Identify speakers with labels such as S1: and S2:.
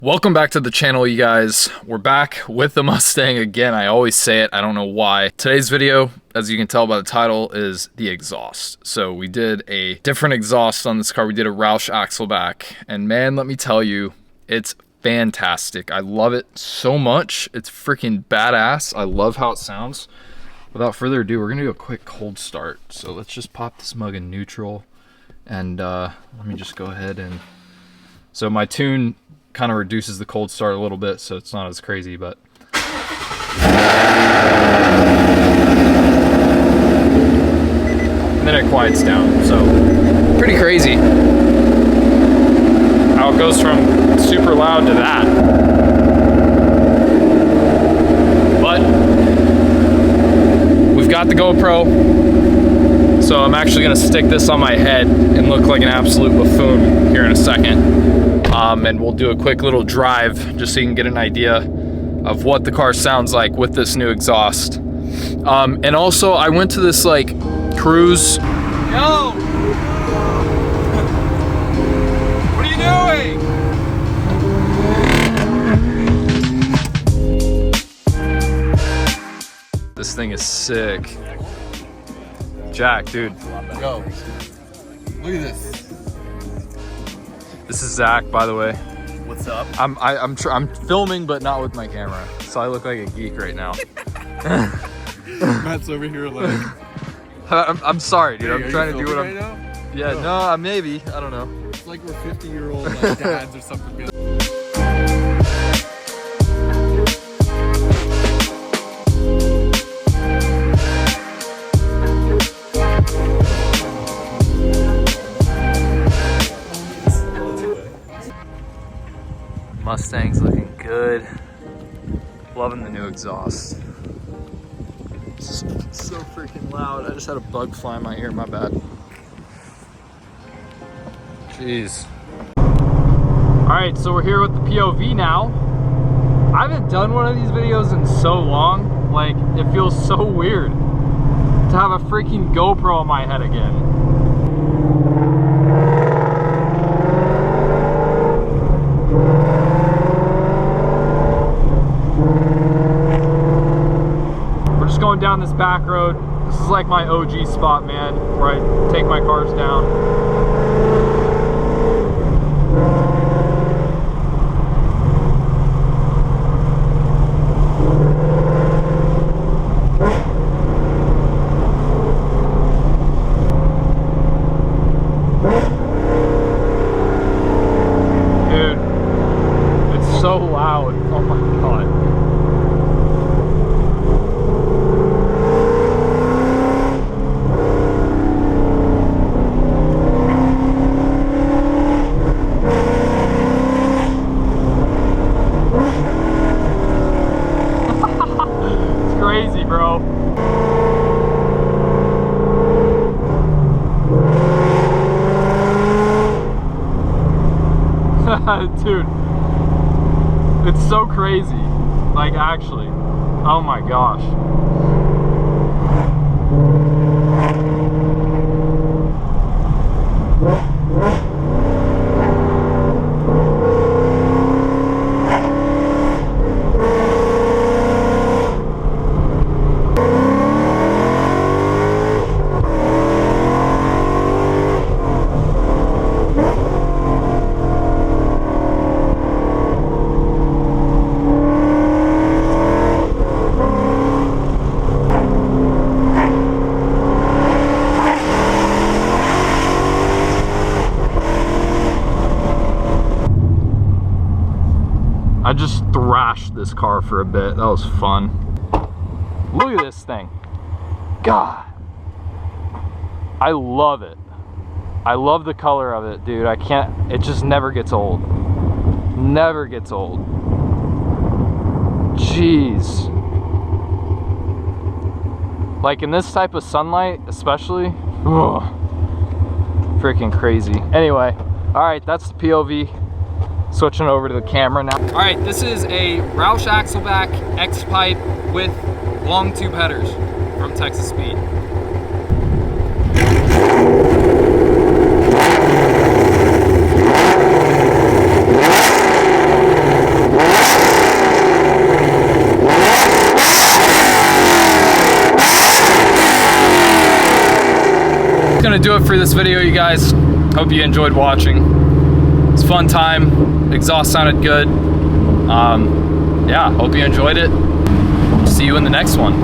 S1: Welcome back to the channel, you guys. We're back with the Mustang again. I always say it, I don't know why. Today's video, as you can tell by the title, is the exhaust. So we did a different exhaust on this car. We did a Roush Axleback, and man, let me tell you, it's fantastic. I love it so much. It's freaking badass. I love how it sounds. Without further ado, we're gonna do a quick cold start. So let's just pop this mug in neutral, and let me just go ahead and... So my tune kind of reduces the cold start a little bit, so it's not as crazy, but and then it quiets down. So pretty crazy how it goes from super loud to that. But we've got the GoPro, so I'm actually gonna stick this on my head and look like an absolute buffoon here in a second. And we'll do a quick little drive just so you can get an idea of what the car sounds like with this new exhaust. And also I went to this like cruise. Yo! What are you doing? This thing is sick. Jack, dude.
S2: Yo, look at this.
S1: This is Zach, by the way.
S2: What's up?
S1: I'm filming, but not with my camera, so I look like a geek right now.
S2: Matt's over here like.
S1: I'm sorry, dude.
S2: Hey,
S1: I'm trying to do what I'm.
S2: Right now?
S1: Yeah, no, maybe. I don't know.
S2: It's like we're 50-year-old like, dads or something.
S1: Mustang's looking good. Loving the new exhaust. It's so freaking loud. I just had a bug fly in my ear, my bad. Jeez. Alright, so we're here with the POV now. I haven't done one of these videos in so long. Like, it feels so weird to have a freaking GoPro on my head again. Going down this back road. This is like my OG spot, man, where I take my cars down. Dude, it's so loud. Oh my god. Crazy, bro. Dude, it's so crazy. Like, actually, oh my gosh. I just thrashed this car for a bit. That was fun. Look at this thing. God. I love it. I love the color of it, dude. I can't, it just never gets old. Never gets old. Jeez. Like in this type of sunlight, especially. Ugh. Freaking crazy. Anyway, all right, that's the POV. Switching over to the camera now. All right, this is a Roush Axleback X-Pipe with long tube headers from Texas Speed. gonna do it for this video, you guys. Hope you enjoyed watching. It's a fun time. Exhaust sounded good. Yeah, hope you enjoyed it. See you in the next one.